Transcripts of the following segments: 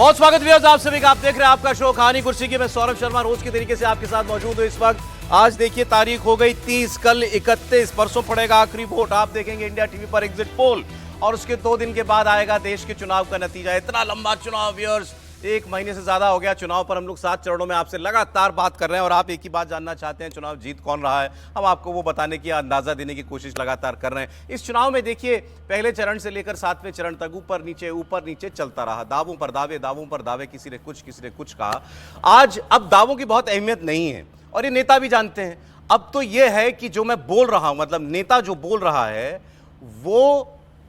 बहुत स्वागत व्यूअर्स आप सभी का। आप देख रहे हैं आपका शो कहानी कुर्सी की। मैं सौरभ शर्मा रोज के तरीके से आपके साथ मौजूद हूं इस वक्त। आज देखिए तारीख हो गई 30, कल 31, परसों पड़ेगा आखिरी वोट। आप देखेंगे इंडिया टीवी पर एग्जिट पोल और उसके 2 दिन के बाद आएगा देश के चुनाव का नतीजा। इतना लंबा चुनाव व्यूअर्स, 1 महीने से ज्यादा हो गया चुनाव पर। हम लोग 7 चरणों में आपसे लगातार बात कर रहे हैं और आप एक ही बात जानना चाहते हैं, चुनाव जीत कौन रहा है। हम आपको वो बताने की, अंदाजा देने की कोशिश लगातार कर रहे हैं। इस चुनाव में देखिए पहले चरण से लेकर 7वें चरण तक ऊपर नीचे चलता रहा। दावों पर दावे, किसी ने कुछ कहा। आज अब दावों की बहुत अहमियत नहीं है और ये नेता भी जानते हैं। अब तो ये है कि जो मैं बोल रहा हूं, मतलब नेता जो बोल रहा है वो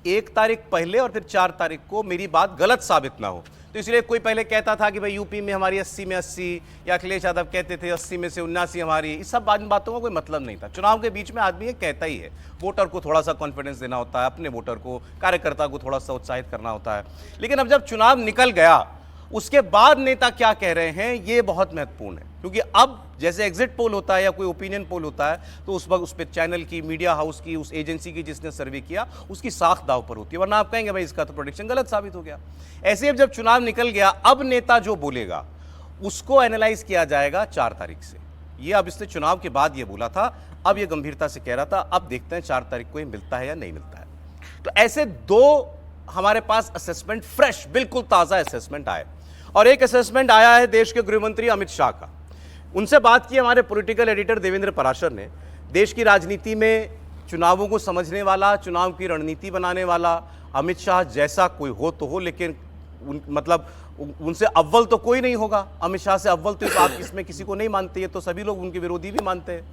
1 तारीख पहले और फिर 4 तारीख को मेरी बात गलत साबित ना हो। तो इसलिए कोई पहले कहता था कि भाई यूपी में हमारी 80 में 80, या अखिलेश यादव कहते थे 80 में से 79 हमारी। इस सब बातों का कोई मतलब नहीं था। चुनाव के बीच में आदमी ये कहता ही है। वोटर को थोड़ा सा कॉन्फिडेंस देना होता है, अपने वोटर को, कार्यकर्ता को थोड़ा सा उत्साहित करना होता है। लेकिन अब जब चुनाव निकल गया उसके बाद नेता क्या कह रहे हैं ये बहुत महत्वपूर्ण है। क्योंकि अब जैसे एग्जिट पोल होता है या कोई ओपिनियन पोल होता है तो उस वक्त उस पर चैनल की, मीडिया हाउस की, उस एजेंसी की जिसने सर्वे किया उसकी साख दाव पर होती है। वरना आप कहेंगे भाई इसका तो प्रेडिक्शन गलत साबित हो गया। ऐसे अब जब चुनाव निकल गया, अब नेता जो बोलेगा उसको एनालाइज किया जाएगा 4 तारीख से। ये अब इसने चुनाव के बाद ये बोला था, अब ये गंभीरता से कह रहा था। अब देखते हैं 4 तारीख को ये मिलता है या नहीं मिलता है। तो ऐसे 2 हमारे पास असेसमेंट, फ्रेश, बिल्कुल ताजा असेसमेंट आए। और एक असेसमेंट आया है देश के गृहमंत्री अमित शाह का। उनसे बात की हमारे पॉलिटिकल एडिटर देवेंद्र पराशर ने। देश की राजनीति में चुनावों को समझने वाला, चुनाव की रणनीति बनाने वाला अमित शाह जैसा कोई हो तो हो, लेकिन उनसे अव्वल तो कोई नहीं होगा। अमित शाह से अव्वल तो आप इसमें किसी को नहीं मानते, तो सभी लोग उनके विरोधी भी मानते हैं।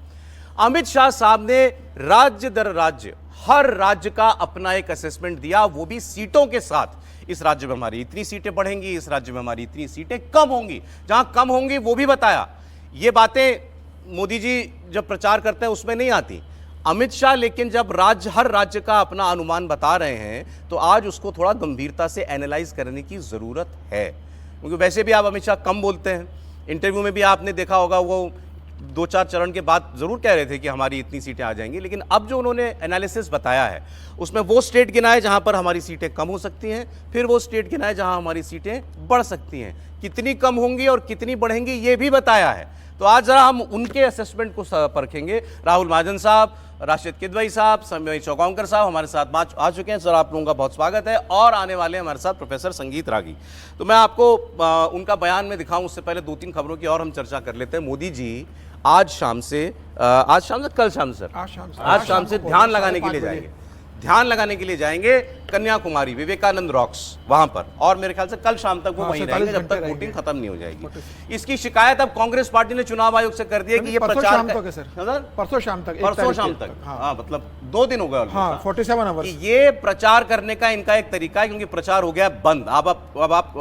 अमित शाह साहब ने राज्य दर राज्य, हर राज्य का अपना एक असेसमेंट दिया, वो भी सीटों के साथ। इस राज्य में हमारी इतनी सीटें बढ़ेंगी, इस राज्य में हमारी इतनी सीटें कम होंगी। जहां कम होंगी वो भी बताया। ये बातें मोदी जी जब प्रचार करते हैं उसमें नहीं आती। अमित शाह लेकिन जब हर राज्य का अपना अनुमान बता रहे हैं तो आज उसको थोड़ा गंभीरता से एनालाइज करने की जरूरत है। क्योंकि वैसे भी आप अमित शाह कम बोलते हैं। इंटरव्यू में भी आपने देखा होगा वो 2-4 चरण के बाद जरूर कह रहे थे कि हमारी इतनी सीटें आ जाएंगी। लेकिन अब जो उन्होंने एनालिसिस बताया है उसमें वो स्टेट गिनाए जहां पर हमारी सीटें कम हो सकती हैं, फिर वो स्टेट गिनाए जहां हमारी सीटें बढ़ सकती हैं। कितनी कम होंगी और कितनी बढ़ेंगी ये भी बताया है। तो आज जरा हम उनके असेसमेंट को परखेंगे। राहुल महाजन साहब, राशिद किदवई साहब, संजय चौगांवकर साहब हमारे साथ आ चुके हैं। सर आप लोगों का बहुत स्वागत है। और आने वाले हमारे साथ प्रोफेसर संगीत रागी। तो मैं आपको उनका बयान में दिखाऊं उससे पहले 2-3 खबरों की और हम चर्चा कर लेते हैं। मोदी जी आज शाम से आज शाम से ध्यान लगाने के लिए जाएंगे कन्याकुमारी, विवेकानंद रॉक्स वहां पर। और मेरे ख्याल से कल शाम तक वो वहीं रहेंगे जब तक वोटिंग खत्म नहीं हो जाएगी। इसकी शिकायत अब कांग्रेस पार्टी ने चुनाव आयोग से कर दी है कि ये प्रचार परसों शाम तक हाँ, मतलब 2 दिन हो गए, 47 आवर्स। ये प्रचार करने का इनका एक तरीका है, क्योंकि प्रचार हो गया बंद। अब आप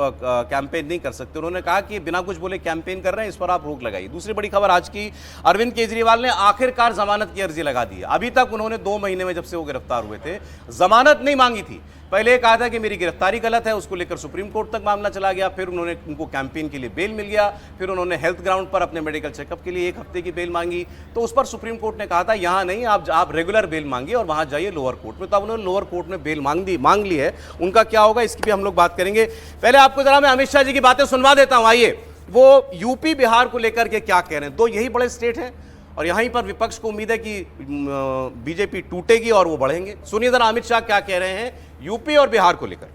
कैंपेन नहीं कर सकते। उन्होंने कहा कि बिना कुछ बोले कैंपेन कर रहे हैं, इस पर आप रोक लगाइए। दूसरी बड़ी खबर आज की, अरविंद केजरीवाल ने आखिरकार जमानत की अर्जी लगा दी है। अभी तक उन्होंने 2 महीने में, जब से वो गिरफ्तार हुए थे, जमानत नहीं मांगी थी। पहले कहा था कि मेरी गिरफ्तारी गलत है, उसको लेकर सुप्रीम कोर्ट तक मामला चला गया। फिर उनको कैंपेन के लिए बेल मिल गया। फिर उन्होंने हेल्थ ग्राउंड पर अपने मेडिकल चेकअप के लिए 1 हफ्ते की बेल मांगी। तो उस पर सुप्रीम कोर्ट ने कहा था यहां नहीं, आप रेगुलर बेल मांगिए और वहां जाइए लोअर कोर्ट में। तो अब उन्होंने लोअर कोर्ट में बेल मांग ली है। उनका क्या होगा इसकी भी हम लोग बात करेंगे। पहले आपको जरा मैं अमित शाह जी की बातें सुनवा देता हूं। आइए, वो यूपी बिहार को लेकर के क्या कह रहे हैं। 2 यही बड़े स्टेट हैं और यहीं पर विपक्ष को उम्मीद है कि बीजेपी टूटेगी और वो बढ़ेंगे। सुनिए जरा अमित शाह क्या कह रहे हैं यूपी और बिहार को लेकर।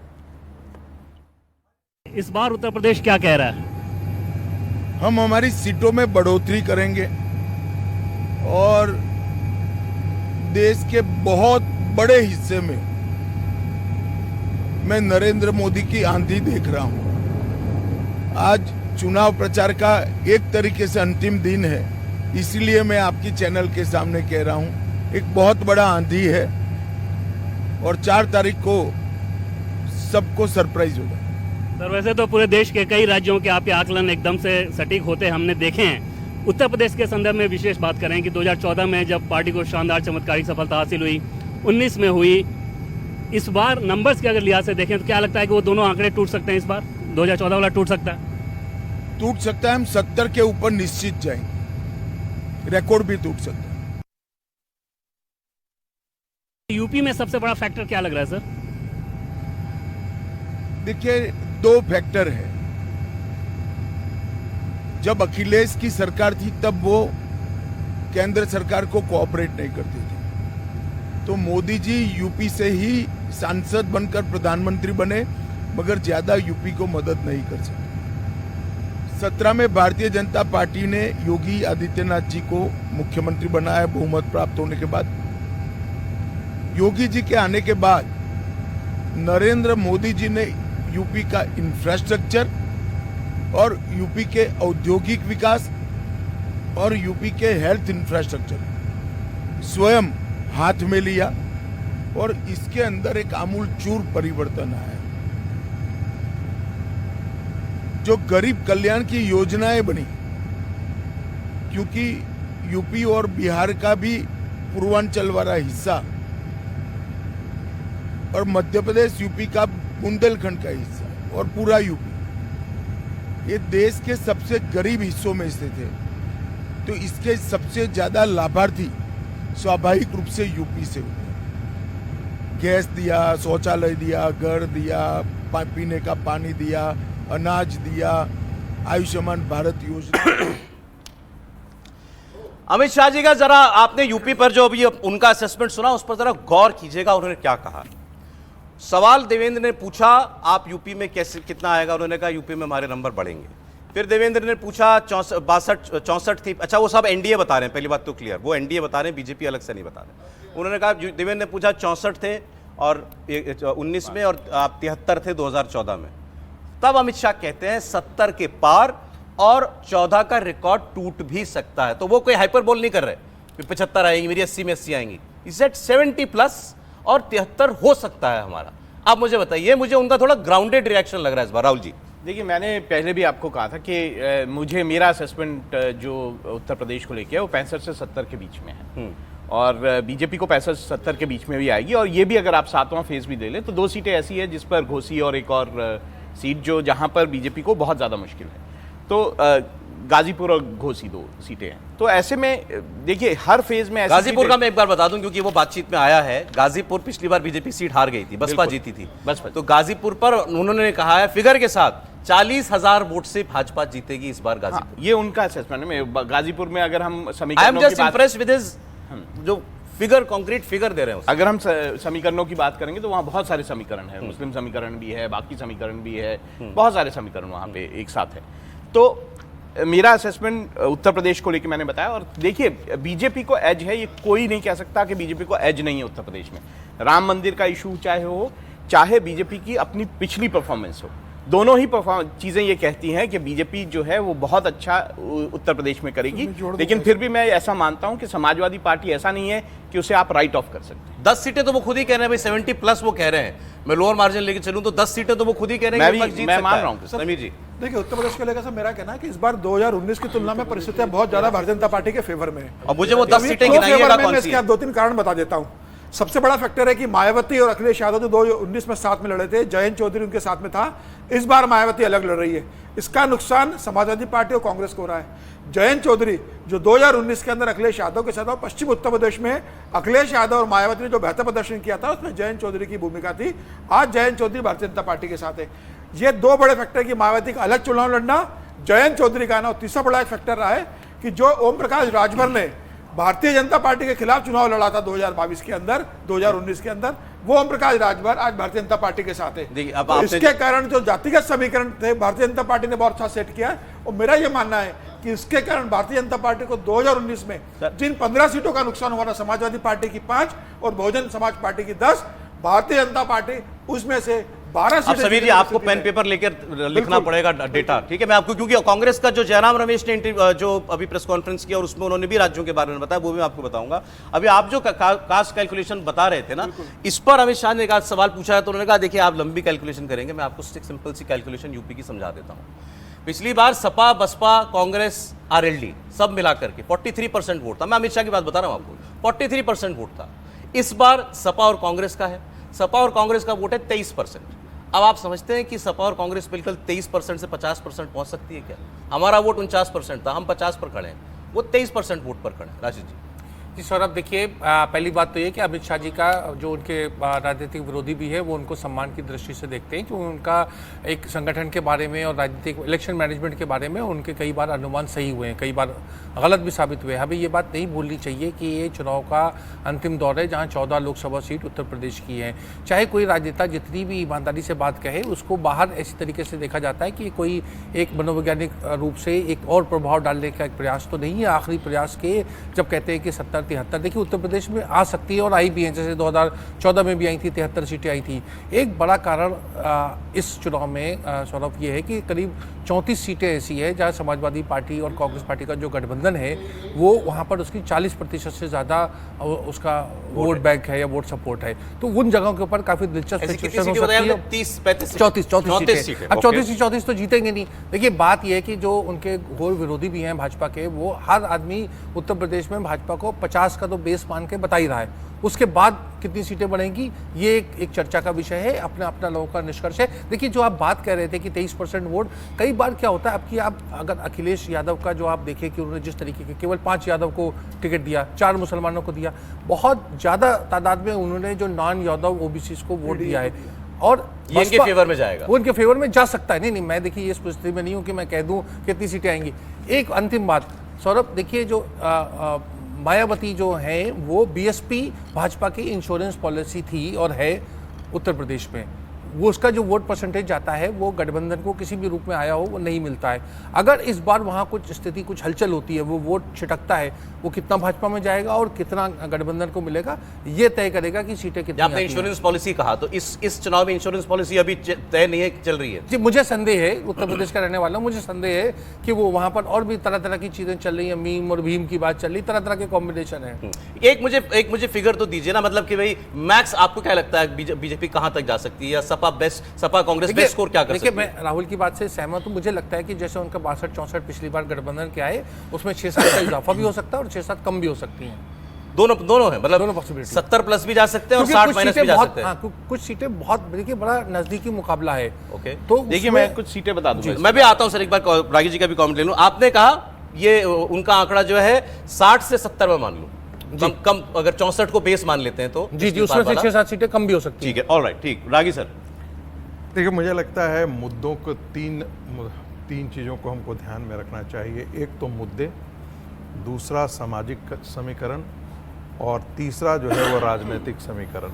इस बार उत्तर प्रदेश क्या कह रहा है? हम हमारी सीटों में बढ़ोतरी करेंगे और देश के बहुत बड़े हिस्से में मैं नरेंद्र मोदी की आंधी देख रहा हूं। आज चुनाव प्रचार का एक तरीके से अंतिम दिन है, इसीलिए मैं आपकी चैनल के सामने कह रहा हूं एक बहुत बड़ा आंधी है और 4 तारीख को सबको सरप्राइज होगा। सर वैसे तो पूरे देश के कई राज्यों के आपके आकलन एकदम से सटीक होते हमने देखे हैं। उत्तर प्रदेश के संदर्भ में विशेष बात करें कि 2014 में जब पार्टी को शानदार चमत्कारिक सफलता हासिल हुई, 19 में हुई। इस बार नंबर्स के अगर लिहाज से देखें तो क्या लगता है कि वो दोनों आंकड़े टूट सकते हैं? इस बार 2014 वाला टूट सकता है? हम 70 के ऊपर निश्चित जाएंगे, रिकॉर्ड भी टूट सकता है। यूपी में सबसे बड़ा फैक्टर क्या लग रहा है सर? देखिए 2 फैक्टर है। जब अखिलेश की सरकार थी तब वो केंद्र सरकार को कोऑपरेट नहीं करती थी। तो मोदी जी यूपी से ही सांसद बनकर प्रधानमंत्री बने, मगर ज्यादा यूपी को मदद नहीं कर सके। 17 में भारतीय जनता पार्टी ने योगी आदित्यनाथ जी को मुख्यमंत्री बनाया बहुमत प्राप्त होने के बाद। योगी जी के आने के बाद नरेंद्र मोदी जी ने यूपी का इंफ्रास्ट्रक्चर और यूपी के औद्योगिक विकास और यूपी के हेल्थ इंफ्रास्ट्रक्चर स्वयं हाथ में लिया और इसके अंदर एक आमूलचूर परिवर्तन आया। जो गरीब कल्याण की योजनाएं बनी, क्योंकि यूपी और बिहार का भी पूर्वांचल वाला हिस्सा और मध्य प्रदेश यूपी का बुंदेलखंड का हिस्सा और पूरा यूपी, ये देश के सबसे गरीब हिस्सों में से थे। तो इसके सबसे ज्यादा लाभार्थी स्वाभाविक रूप से यूपी से हुए। गैस दिया, शौचालय दिया, घर दिया, पीने का पानी दिया, अनाज दिया, आयुष्मान भारत योजना। अमित शाह जी का जरा आपने यूपी पर जो अभी उनका असेसमेंट सुना, उस पर जरा गौर कीजिएगा। उन्होंने क्या कहा? सवाल देवेंद्र ने पूछा, आप यूपी में कैसे कितना आएगा? उन्होंने कहा यूपी में हमारे नंबर बढ़ेंगे। फिर देवेंद्र ने पूछा 64 थी। अच्छा, वो सब एनडीए बता रहे हैं, पहली बात तो क्लियर, वो एनडीए बता रहे हैं, बीजेपी अलग से नहीं बता रहे। उन्होंने कहा, देवेंद्र ने पूछा 64 थे और 19 में, और आप 73 थे 2014 में। तब अमित शाह कहते हैं 70 के पार और 14 का रिकॉर्ड टूट भी सकता है। तो वो कोई हाइपरबोल नहीं कर रहे 75 आएंगी, मेरी 80 में 80 आएंगी। इज दैट 70 प्लस और 73 हो सकता है हमारा। आप मुझे बताइए, मुझे उनका थोड़ा ग्राउंडेड रिएक्शन लग रहा है इस बार। राहुल जी देखिए, मैंने पहले भी आपको कहा था कि मुझे मेरा असेसमेंट जो उत्तर प्रदेश को लेके है वो 65 से 70 के बीच में है, और बीजेपी को 65 से 70 के बीच में भी आएगी। और ये भी अगर आप 7वां फेज भी दे लें तो 2 सीटें ऐसी है जिस पर घोसी और एक और सीट जो जहां पर बीजेपी को बहुत ज़्यादा मुश्किल है, तो गाजीपुर और घोसी 2 सीटें हैं। तो ऐसे में देखिए हर फेज में गाजीपुर का मैं एक बार बता दूं, क्योंकि वो बातचीत में आया है। गाजीपुर पिछली बार बीजेपी सीट हार गई थी, बसपा जीती थी। बसपा। तो गाजीपुर पर उन्होंने कहा है फिगर के साथ 40,000 वोट से भाजपा जीतेगी इस बार गाजीपुर। हाँ, ये उनका असेसमेंट है। गाजीपुर में अगर हम आई एम समीकरणों जस्ट की बात, इंप्रेस्ड विद हिज जो फिगर, कंक्रीट फिगर दे रहे हैं। अगर हम समीकरणों की बात करेंगे तो वहाँ बहुत सारे समीकरण है, मुस्लिम समीकरण भी है, बाकी समीकरण भी है, बहुत सारे समीकरण वहाँ पे एक साथ है। तो मेरा असेसमेंट उत्तर प्रदेश को लेकर मैंने बताया। और देखिए, बीजेपी को एज है, ये कोई नहीं कह सकता कि बीजेपी को एज नहीं है उत्तर प्रदेश में। राम मंदिर का इशू चाहे बीजेपी की अपनी पिछली परफॉर्मेंस हो, दोनों ही चीजें ये कहती हैं कि बीजेपी जो है वो बहुत अच्छा उत्तर प्रदेश में करेगी। लेकिन फिर भी मैं ऐसा मानता हूं कि समाजवादी पार्टी ऐसा नहीं है कि उसे आप राइट ऑफ कर सकते हैं। 10 सीटें तो वो खुद ही कह रहे हैं भाई, 70 प्लस वो कह रहे हैं। मैं लोअर मार्जिन लेके चलूं तो 10 सीटें तो वो खुद ही कह रहे हैं। मैं मान रहा हूं समीर जी। देखिए, उत्तर प्रदेश को लेकर सर मेरा कहना है कि इस बार 2019 की तुलना में परिस्थितियां बहुत ज्यादा भारतीय जनता पार्टी के फेवर में है। और मुझे वो 10 सीटें गिनाइएगा कौन सी? इसके आप 2-3 कारण बता देता हूं। सबसे बड़ा फैक्टर है कि मायावती और अखिलेश यादव जो 2019 में साथ में लड़े थे, जयंत चौधरी उनके साथ में था। इस बार मायावती अलग लड़ रही है। इसका नुकसान समाजवादी पार्टी और कांग्रेस को हो रहा है। जयंत चौधरी जो 2019 के अंदर अखिलेश यादव के साथ और पश्चिम उत्तर प्रदेश में अखिलेश यादव और मायावती ने जो बेहतर प्रदर्शन किया था, उसमें जयंत चौधरी की भूमिका थी। आज जयंत चौधरी भारतीय जनता पार्टी के साथ है। ये 2 बड़े फैक्टर की मायावती का अलग चुनाव लड़ना, जयंत चौधरी का आना। और तीसरा बड़ा एक फैक्टर रहा है कि जो ओम प्रकाश राजभर ने भारतीय जनता पार्टी के खिलाफ चुनाव लड़ा था 2022 के अंदर, 2019 के अंदर, वो ओम प्रकाश राजभर आज भारतीय जनता पार्टी के साथ है। तो इसके कारण जो जातिगत समीकरण थे भारतीय जनता पार्टी ने बहुत अच्छा सेट किया है। और मेरा यह मानना है कि इसके कारण भारतीय जनता पार्टी को 2019 में जिन 15 सीटों का नुकसान हुआ था, समाजवादी पार्टी की 5 और बहुजन समाज पार्टी की 10, भारतीय जनता पार्टी उसमें से 12 अब समीर जी आपको पेन पेपर लेकर लिखना पड़ेगा डेटा, ठीक है? मैं आपको, क्योंकि कांग्रेस का जो जयराम रमेश ने जो अभी प्रेस कॉन्फ्रेंस किया और उसमें उन्होंने भी राज्यों के बारे में बताया, वो भी मैं आपको बताऊंगा। अभी आप जो कास्ट कैलकुलेशन बता रहे थे ना, इस पर अमित शाह ने एक सवाल पूछा है, तो उन्होंने कहा देखिए आप लंबी कैलकुलेशन करेंगे, मैं आपको सिंपल सी कैलकुलेशन यूपी की समझा देता हूँ। पिछली बार सपा, बसपा, कांग्रेस, आरएलडी सब मिलाकर के 43% वोट था। मैं अमित शाह की बात बता रहा हूँ आपको, 43% वोट था। इस बार सपा और कांग्रेस का है, सपा और कांग्रेस का वोट है 23%। अब आप समझते हैं कि सपा और कांग्रेस मिलकर 23% से 50% पहुंच सकती है क्या? हमारा वोट 49% था, हम 50 पर खड़े हैं, वो 23% वोट पर खड़े हैं। राशिद जी, जी सौरभ, देखिए पहली बात तो ये कि अमित शाह जी का जो उनके राजनीतिक विरोधी भी है वो उनको सम्मान की दृष्टि से देखते हैं, क्योंकि उनका एक संगठन के बारे में और राजनीतिक इलेक्शन मैनेजमेंट के बारे में उनके कई बार अनुमान सही हुए हैं, कई बार गलत भी साबित हुए हैं। हमें ये बात नहीं भूलनी चाहिए कि ये चुनाव का अंतिम दौर है जहाँ 14 लोकसभा सीट उत्तर प्रदेश की हैं। चाहे कोई राजनेता जितनी भी ईमानदारी से बात कहे, उसको बाहर ऐसी तरीके से देखा जाता है कि कोई एक मनोवैज्ञानिक रूप से एक और प्रभाव डालने का एक प्रयास तो नहीं है। आखिरी प्रयास के जब कहते हैं कि 70-73, देखिए उत्तर प्रदेश में आ सकती है और आई भी हैं, जैसे 2014 में भी आई थी, 73 सीटें आई थी। एक बड़ा कारण इस चुनाव में सौरभ ये है कि करीब 34 सीटें ऐसी है जहाँ समाजवादी पार्टी और कांग्रेस पार्टी का जो गठबंधन है वो वहाँ पर उसकी 40% से ज़्यादा उसका वोट बैंक है या वोट सपोर्ट है। तो उन जगहों के ऊपर काफ़ी दिलचस्प सिचुएशन हो सकती है। 34 सीटें। अब 34 तो जीतेंगे नहीं। देखिए बात यह है कि जो उनके घोर विरोधी भी हैं भाजपा के, वो हर आदमी उत्तर प्रदेश में भाजपा को 50 का तो बेस मान के बता ही रहा है। उसके बाद कितनी सीटें बढ़ेंगी ये एक चर्चा का विषय है, अपना लोगों का निष्कर्ष है। देखिए जो आप बात कर रहे थे कि 23% वोट, कई बार क्या होता है आपकी, आप अगर अखिलेश यादव का जो आप देखें कि उन्होंने जिस तरीके के केवल 5 यादव को टिकट दिया, 4 मुसलमानों को दिया, बहुत ज़्यादा तादाद में उन्होंने जो नॉन यादव ओबीसी को वोट दिया है और ये इनके फेवर में जाएगा, वो इनके फेवर में जा सकता है। नहीं, मैं देखिए इस परिस्थिति में नहीं हूँ कि मैं कह दूँ कितनी सीटें आएंगी। एक अंतिम बात सौरभ, देखिए जो मायावती जो हैं वो बीएसपी भाजपा की इंश्योरेंस पॉलिसी थी और है उत्तर प्रदेश में, वो उसका जो वोट परसेंटेज जाता है वो गठबंधन को किसी भी रूप में आया हो वो नहीं मिलता है। अगर इस बार वहाँ कुछ स्थिति कुछ हलचल होती है, वो वोट छिटकता है, वो कितना भाजपा में जाएगा और कितना गठबंधन को मिलेगा ये तय करेगा कि सीटें कितनी। आपने इंश्योरेंस पॉलिसी कहा तो इस चुनाव में इंश्योरेंस पॉलिसी अभी तय नहीं है, चल रही है। जी मुझे संदेह है, उत्तर प्रदेश का रहने वाला हूं, मुझे संदेह है कि वो वहाँ पर और भी तरह तरह की चीजें चल रही है, मीम और भीम की बात चल रही, तरह तरह के कॉम्बिनेशन है। एक मुझे फिगर तो दीजिए ना, मतलब कि भाई मैक्स आपको क्या लगता है बीजेपी कहां तक जा सकती है, या सपा कांग्रेस बेस्ट स्कोर क्या कर सकती है? देखिए मैं राहुल की बात से सहमत हूं। मुझे लगता है कि जैसे उनका 62-64 पिछली बार गठबंधन के आए, उसमें 6-7 का इजाफा भी हो सकता है और 6-7 कम भी हो सकती हैं। दोनों है, मतलब दोनों पॉसिबिलिटी, 70 प्लस भी जा सकते हैं और 60 माइनस भी जा सकते हैं। कुछ सीटें बहुत देखिए बड़ा नजदीकी मुकाबला है। ओके, तो देखिए मैं कुछ सीटें बता दूंगा। मैं भी आता हूं सर, एक बार रागी जी का भी कमेंट ले लूं। आपने कहा ये उनका आंकड़ा जो है 60 से 70 में मान लूं, कम अगर 64 को बेस मान लेते हैं तो जी उसमें से 6-7 सीटें कम भी हो सकती ठीक है। ऑलराइट, ठीक। रागी सर, देखिए मुझे लगता है मुद्दों को तीन चीज़ों को हमको ध्यान में रखना चाहिए। एक तो मुद्दे, दूसरा सामाजिक समीकरण और तीसरा जो है वो राजनीतिक समीकरण।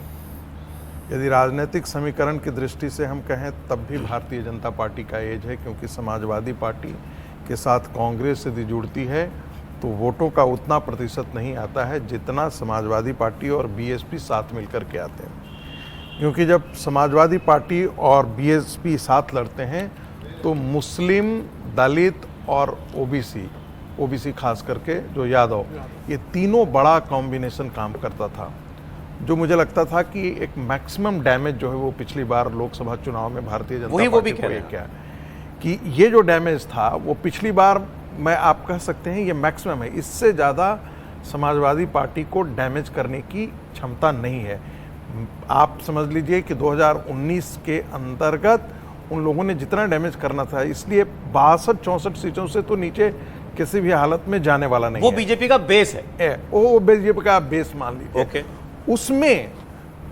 यदि राजनीतिक समीकरण की दृष्टि से हम कहें तब भी भारतीय जनता पार्टी का एज है, क्योंकि समाजवादी पार्टी के साथ कांग्रेस यदि जुड़ती है तो वोटों का उतना प्रतिशत नहीं आता है जितना समाजवादी पार्टी और बीएसपी साथ मिलकर के आते हैं। क्योंकि जब समाजवादी पार्टी और बीएसपी साथ लड़ते हैं तो मुस्लिम, दलित और ओबीसी खास करके जो यादव, ये तीनों बड़ा कॉम्बिनेशन काम करता था, जो मुझे लगता था कि एक मैक्सिमम डैमेज जो है वो पिछली बार लोकसभा चुनाव में भारतीय जनता पार्टी को क्या कि ये जो डैमेज था वो पिछली बार मैं आप कह सकते हैं ये मैक्सिमम है। इससे ज़्यादा समाजवादी पार्टी को डैमेज करने की क्षमता नहीं है। आप समझ लीजिए कि 2019 के अंतर्गत उन लोगों ने जितना डैमेज करना था, इसलिए 62-64 सीटों से तो नीचे किसी भी हालत में जाने वाला नहीं वो है। बीजेपी का बेस है, वो बीजेपी का बेस मान लीजिए। ओके। उसमें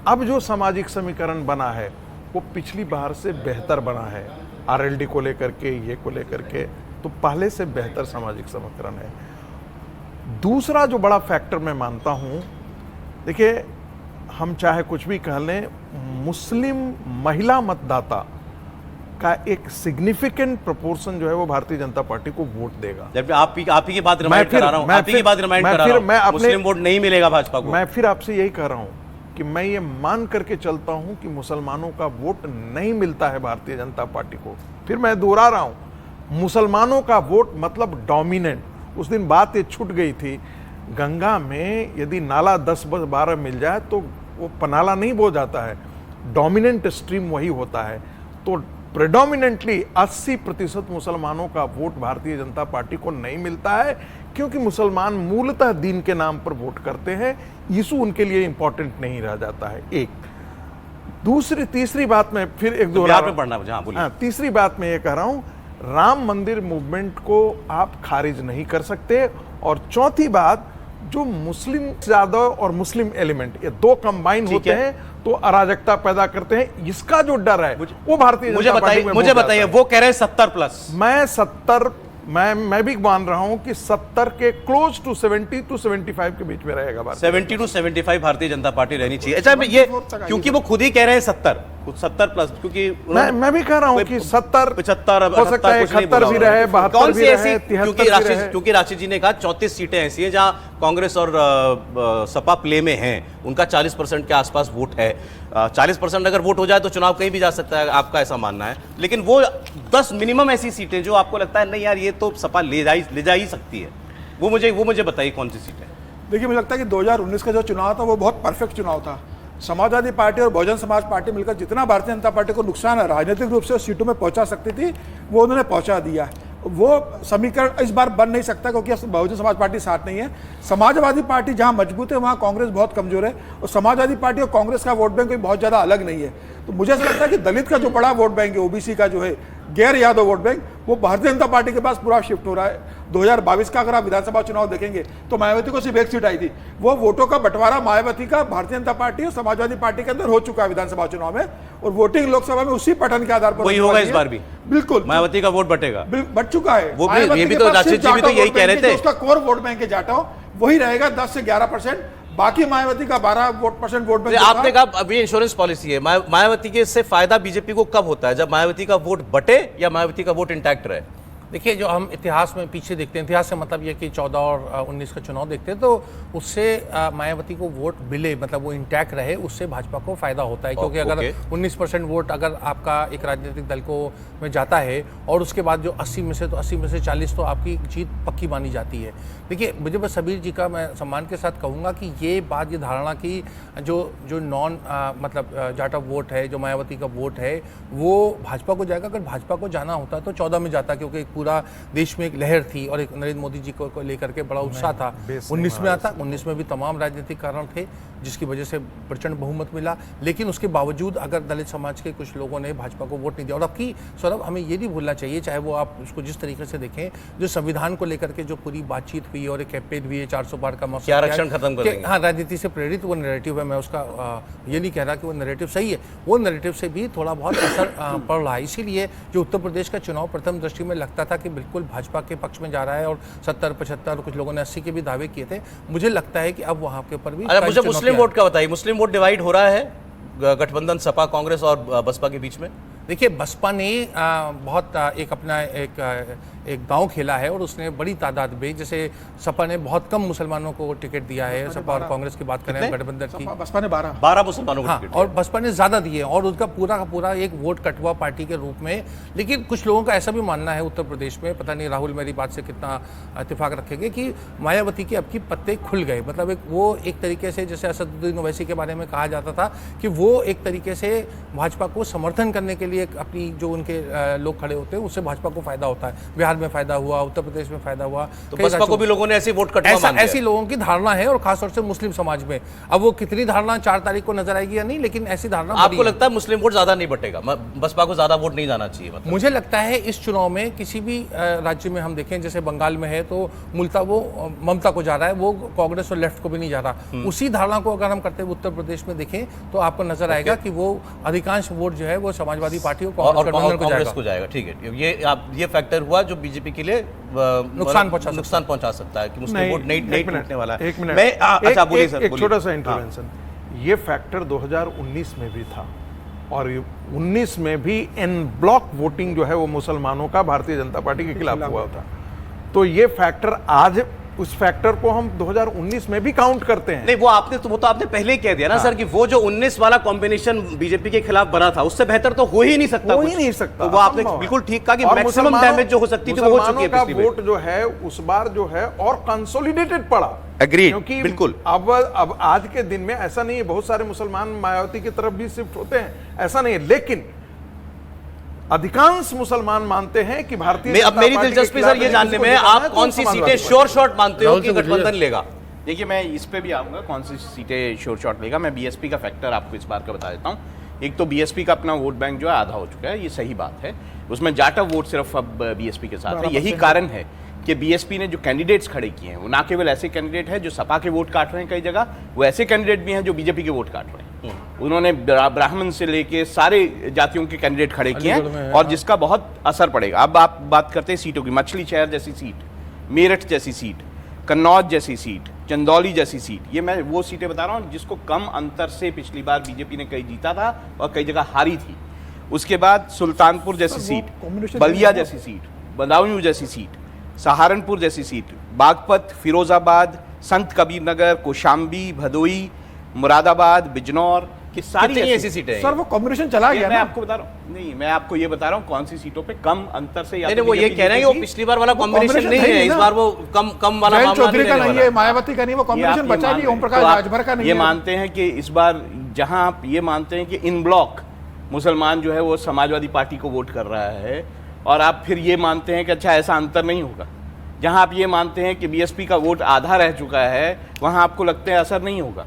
अब जो सामाजिक समीकरण बना है वो पिछली बार से बेहतर बना है, आरएलडी को लेकर के, ये को लेकर के, तो पहले से बेहतर सामाजिक समीकरण है। दूसरा जो बड़ा फैक्टर मैं मानता हूं, देखिए हम चाहे कुछ भी कह लें, मुस्लिम महिला मतदाता का एक सिग्निफिकेंट प्रोपोर्शन जो है वो भारतीय जनता पार्टी को वोट देगा। जब आप ही की बात रिमाइंड करा रहा हूं, आप ही की बात रिमाइंड करा रहा हूं, मुस्लिम वोट नहीं मिलेगा भाजपा को। मैं फिर आपसे यही कह रहा हूं कि मैं ये मान करके चलता हूं कि मुसलमानों का वोट नहीं मिलता है भारतीय जनता पार्टी को। फिर मैं दोहरा रहा हूं, मुसलमानों का वोट मतलब डोमिनेंट। उस दिन बात ये छूट गई थी, गंगा में यदि नाला 10-12 मिल जाए तो वो पनाला नहीं बो जाता है, डोमिनेंट स्ट्रीम वही होता है। तो प्रेडोमिनेंटली 80% मुसलमानों का वोट भारतीय जनता पार्टी को नहीं मिलता है, क्योंकि मुसलमान मूलतः दीन के नाम पर वोट करते हैं, यीशु उनके लिए इंपॉर्टेंट नहीं रह जाता है। एक तीसरी बात में फिर एक दो तीसरी बात मैं ये कह रहा हूं, राम मंदिर मूवमेंट को आप खारिज नहीं कर सकते। और चौथी बात, जो मुस्लिम यादव और मुस्लिम एलिमेंट ये दो कंबाइन होते है। हैं तो अराजकता पैदा करते हैं। इसका जो डर है वो भारतीय जनता पार्टी में मुझे बताइए, वो कह रहे हैं 70+। मैं भी मान रहा हूं कि 70 के क्लोज टू 70 to 75 के बीच में रहेगा भारत। 70 to 75 भारतीय जनता पार्टी रहनी चाहिए। अच्छा, ये क्योंकि वो खुद ही कह रहे हैं 70+, क्योंकि मैं भी कह रहा हूं कि 70 75 हो सकता है, 71 भी रहे, 72 भी रहे, 73 भी रहे। क्योंकि राशि जी ने कहा 34 सीटें ऐसी हैं जहां कांग्रेस और सपा प्ले में हैं, उनका 40% के आसपास वोट है। 40% अगर वोट हो जाए तो चुनाव कहीं भी जा सकता है, आपका ऐसा मानना है। लेकिन वो 10 मिनिमम ऐसी सीटें जो आपको लगता है नहीं यार ये तो सपा ले जा ही सकती है, वो मुझे बताइए कौन सी सीटें। देखिए, मुझे लगता है कि 2019 का जो चुनाव था वो बहुत परफेक्ट चुनाव था। समाजवादी पार्टी और बहुजन समाज पार्टी मिलकर जितना भारतीय जनता पार्टी को नुकसान है राजनीतिक रूप से सीटों में पहुंचा सकती थी, वो उन्होंने पहुंचा दिया। वो समीकरण इस बार बन नहीं सकता क्योंकि बहुजन समाज पार्टी साथ नहीं है। समाजवादी पार्टी जहां मजबूत है वहां कांग्रेस बहुत कमजोर है, और समाजवादी पार्टी और कांग्रेस का वोट बैंक कोई बहुत ज्यादा अलग नहीं है। तो मुझे ऐसा लगता है कि दलित का जो बड़ा वोट बैंक है, ओबीसी का जो है गैर यादव वोट बैंक, वो भारतीय जनता पार्टी के पास पूरा शिफ्ट हो रहा है। 2022 का अगर आप विधानसभा चुनाव देखेंगे तो मायावती को सिर्फ एक सीट आई थी। वो वोटों का बंटवारा मायावती का भारतीय जनता पार्टी और समाजवादी पार्टी के अंदर हो चुका है विधानसभा चुनाव में, और वोटिंग लोकसभा में उसी पैटर्न के आधार पर वही होगा इस बार भी। बिल्कुल मायावती का वोट बटेगा, बट चुका है। वो भी, ये भी तो राशिद जी भी तो यही कह रहे थे। उसका कोर वोट बैंक है जाटाओ, वही रहेगा 10 से 11%। बाकी मायावती का 12% वोट बैंक। आपने कहा अभी इंश्योरेंस पॉलिसी है, मायावती के इससे फायदा बीजेपी को कब होता है, जब मायावती का वोट बटे या मायावती का वोट इंटैक्ट रहे? देखिए, जो हम इतिहास में पीछे देखते हैं, इतिहास से मतलब ये कि 14 और 19 का चुनाव देखते हैं, तो उससे मायावती को वोट मिले, मतलब वो इंटैक्ट रहे, उससे भाजपा को फायदा होता है। क्योंकि अगर 19% वोट अगर आपका एक राजनीतिक दल को में जाता है और उसके बाद जो 80 में से 40 तो आपकी जीत पक्की मानी जाती है। देखिए, मुझे बस सबीर जी का मैं सम्मान के साथ कहूँगा कि ये बात, ये धारणा की जो नॉन मतलब जाटा वोट है, जो मायावती का वोट है, वो भाजपा को जाएगा। अगर भाजपा को जाना होता तो 14 में जाता, क्योंकि पूरा देश में एक लहर थी और एक नरेंद्र मोदी जी को लेकर के बड़ा उत्साह था। 19 में आता, 19 में भी तमाम राजनीतिक कारण थे जिसकी वजह से प्रचंड बहुमत मिला, लेकिन उसके बावजूद अगर दलित समाज के कुछ लोगों ने भाजपा को वोट नहीं दिया। और अब की सौरभ, हमें ये नहीं भूलना चाहिए, चाहे वो आप उसको जिस तरीके से देखें, जो संविधान को लेकर के जो पूरी बातचीत हुई और एक कैंपेन हुई है 400 पार का मौसम, आरक्षण खत्म कर देंगे। हाँ, राजनीति से प्रेरित वो नैरेटिव है। मैं उसका ये नहीं कह रहा कि वो नैरेटिव सही है, वो नैरेटिव से भी थोड़ा बहुत असर पड़ रहा है। इसीलिए जो उत्तर प्रदेश का चुनाव प्रथम दृष्टि में लगता था कि बिल्कुल भाजपा के पक्ष में जा रहा है और 70-75 कुछ लोगों ने 80 के भी दावे किए थे, मुझे लगता है कि अब वहां के ऊपर भी। मुझे मुस्लिम वोट का बताइए, मुस्लिम वोट डिवाइड हो रहा है गठबंधन सपा कांग्रेस और बसपा के बीच में? देखिए, बसपा ने बहुत एक अपना एक दांव खेला है और उसने बड़ी तादाद में, जैसे सपा ने बहुत कम मुसलमानों को टिकट दिया है। सपा और कांग्रेस की बात करें गठबंधन की, बसपा ने 12 मुसलमानों को टिकट, और बसपा ने ज्यादा दिए और उनका पूरा का पूरा एक वोट कटवा पार्टी के रूप में। लेकिन कुछ लोगों का ऐसा भी मानना है उत्तर प्रदेश में, पता नहीं राहुल मेरी बात से कितना इत्तेफाक रखेंगे, कि मायावती के अब की पत्ते खुल गए। मतलब वो एक तरीके से, जैसे असदुद्दीन ओवैसी के बारे में कहा जाता था कि वो एक तरीके से भाजपा को समर्थन करने के लिए अपनी जो उनके लोग खड़े होते हैं उससे भाजपा को फायदा होता है। बिहार में फायदा हुआ, उत्तर प्रदेश में फायदा हुआ, तो बसपा को भी लोगों ने ऐसी वोट कटवा मान लिया। ऐसी लोगों की धारणा है, और खासतौर से मुस्लिम समाज में। अब वो कितनी धारणा 4 तारीख को नजर आएगी या नहीं, लेकिन ऐसी धारणा आपको लगता है मुस्लिम वोट ज्यादा नहीं बटेगा, बसपा को ज्यादा वोट नहीं जाना चाहिए? मतलब मुझे लगता है इस चुनाव में किसी भी राज्य में हम देखें, जैसे बंगाल में है तो मूलतः वो ममता को जा रहा है, वो कांग्रेस और लेफ्ट को भी नहीं जा रहा। उसी धारणा को अगर हम करते हुए उत्तर प्रदेश में देखें तो आपको नजर आएगा कि वो अधिकांश वोट जो है वो समाजवादी पार्टी और कांग्रेस को जाएगा। ठीक है, ये फैक्टर हुआ जो बीजेपी के लिए नुकसान पहुंचा सकता है कि मुस्लिम वोट नहीं टूटने वाला है। एक मिनट, एक छोटा सा इंटरवेंशन। ये फैक्टर 2019 में भी था, और 19 में भी एन ब्लॉक वोटिंग जो है वो मुसलमानों का भारतीय जनता पार्टी के खिलाफ हुआ था। तो ये फैक्टर आज, उस फैक्टर को हम 2019 में भी काउंट करते हैं। नहीं, वो आपने पहले ही कह दिया ना सर कि वो जो 19 वाला कॉम्बिनेशन बीजेपी के खिलाफ बना था उससे बेहतर तो हो ही नहीं सकता। हो ही नहीं सकता। तो वो आपने बिल्कुल ठीक कहा कि मैक्सिमम डैमेज जो हो सकती थी वो हो चुकी है। का वोट जो है उस बार जो है और कंसोलिडेटेड पड़ा। एग्रीड, क्योंकि बिल्कुल। अब आज के दिन में ऐसा नहीं है, बहुत सारे मुसलमान मायावती की तरफ भी शिफ्ट होते हैं, ऐसा नहीं है, लेकिन अधिकांश मुसलमान मानते हैं कि भारतीय अब मेरी दिलचस्पी सर ये जानने में, आप कौन सी सीटें श्योर शॉट मानते हो कि गठबंधन लेगा? देखिए, मैं इस पे भी आऊंगा, कौन सी सीटें श्योर शॉट लेगा। मैं बीएसपी का फैक्टर आपको इस बार का बता देता हूँ। एक तो बीएसपी का अपना वोट बैंक जो है आधा हो चुका है, ये सही बात है। उसमें जाटव वोट सिर्फ अब बीएसपी के साथ है। यही कारण है कि बीएसपी ने जो कैंडिडेट्स खड़े किए हैं वो ना केवल ऐसे कैंडिडेट हैं जो सपा के वोट काट रहे हैं कई जगह, वो ऐसे कैंडिडेट भी हैं जो बीजेपी के वोट काट रहे हैं। उन्होंने ब्राह्मण से लेके सारे जातियों के कैंडिडेट खड़े किए हैं और जिसका बहुत असर पड़ेगा। अब आप बात करते हैं सीटों की, मछली शहर जैसी सीट, मेरठ जैसी सीट, कन्नौज जैसी सीट, चंदौली जैसी सीट, ये मैं वो सीटें बता रहा हूँ जिसको कम अंतर से पिछली बार बीजेपी ने कई जीता था और कई जगह हारी थी। उसके बाद सुल्तानपुर जैसी सीट, बलिया जैसी सीट, बदायूं जैसी सीट, सहारनपुर जैसी सीट, बागपत, फिरोजाबाद, संत कबीर नगर, कौशाम्बी, भदोई, मुरादाबाद, बिजनौर की सारी ऐसी सीटें हैं। सर वो कॉम्बिनेशन चला गया मैं ना। आपको बता रहा हूँ, नहीं मैं आपको ये बता रहा हूँ कौन सी सीटों पे कम अंतर से नहीं, वो ये कह रहे हैं कि वो पिछली बार वाला कॉम्बिनेशन नहीं है, इस बार वो कम वाला जयंत मामला चौधरी का नहीं है, मायावती का नहीं, वो ये कॉम्बिनेशन आप बचा ये नहीं, मान ओम प्रकाश तो आप राजभर का नहीं ये है। मानते हैं कि इस बार जहां आप ये मानते हैं कि इन ब्लॉक मुसलमान जो है वो समाजवादी पार्टी को वोट कर रहा है और आप फिर ये मानते हैं कि अच्छा ऐसा अंतर नहीं होगा, जहां आप ये मानते हैं कि बीएसपी का वोट आधा रह चुका है वहां आपको लगता है असर नहीं होगा।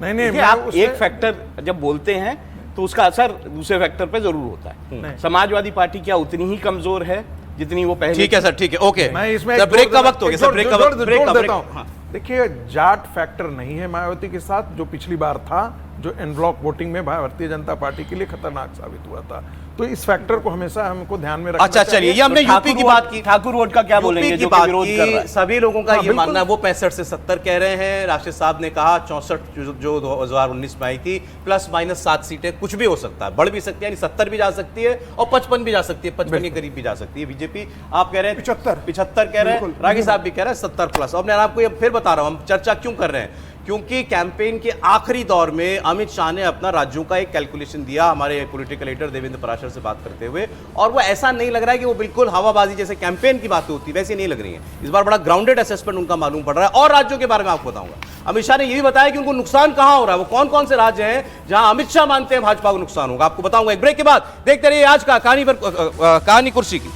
नहीं देखिए, आप एक फैक्टर जब बोलते हैं तो उसका असर दूसरे फैक्टर पे जरूर होता है। समाजवादी पार्टी क्या उतनी ही कमजोर है जितनी वो पहले? ठीक है सर, ठीक है, ओके। मैं इसमें सर, ब्रेक का वक्त हो गया सर, ब्रेक का वक्त, ब्रेक का देता हूं। देखिए, जाट फैक्टर नहीं है मायावती के साथ, जो पिछली बार था, जो एन ब्लॉक वोटिंग में भारतीय जनता पार्टी के लिए खतरनाक साबित हुआ था। तो इस फैक्टर को हमेशा हमको ध्यान में रखना अच्छा चलिए, ये हमने यूपी की बात की, ठाकुर वोट का क्या बोलेंगे जो कि विरोध कर रहा है? सभी लोगों का हाँ, ये मानना है, वो 65 से 70 कह रहे हैं। राशिद साहब ने कहा 64 जो 2019 में आई थी, प्लस माइनस 7 सीटें, कुछ भी हो सकता है, बढ़ भी सकती है, यानी 70 भी जा सकती है और 55 भी जा सकती है, 55 के करीब भी जा सकती है बीजेपी। आप कह रहे हैं 75 कह रहे हैं, रागी साहब भी कह रहे हैं 70 प्लस। अब मैं आपको ये फिर बता रहा हूं हम चर्चा क्यों कर रहे हैं, क्योंकि कैंपेन के आखिरी दौर में अमित शाह ने अपना राज्यों का एक कैलकुलेशन दिया हमारे पॉलिटिकल लीडर देवेंद्र पराशर से बात करते हुए, और वो ऐसा नहीं लग रहा है कि वो बिल्कुल हवाबाजी जैसे कैंपेन की बातें होती वैसी नहीं लग रही है। इस बार बड़ा ग्राउंडेड असेसमेंट उनका मालूम पड़ रहा है। और राज्यों के बारे में आपको बताऊंगा, अमित शाह ने यह भी बताया कि उनको नुकसान कहां हो रहा है, वो कौन कौन से राज्य हैं जहां अमित शाह मानते हैं भाजपा को नुकसान होगा, आपको बताऊंगा एक ब्रेक के बाद। देखते रहिए आज का कहानी कुर्सी की।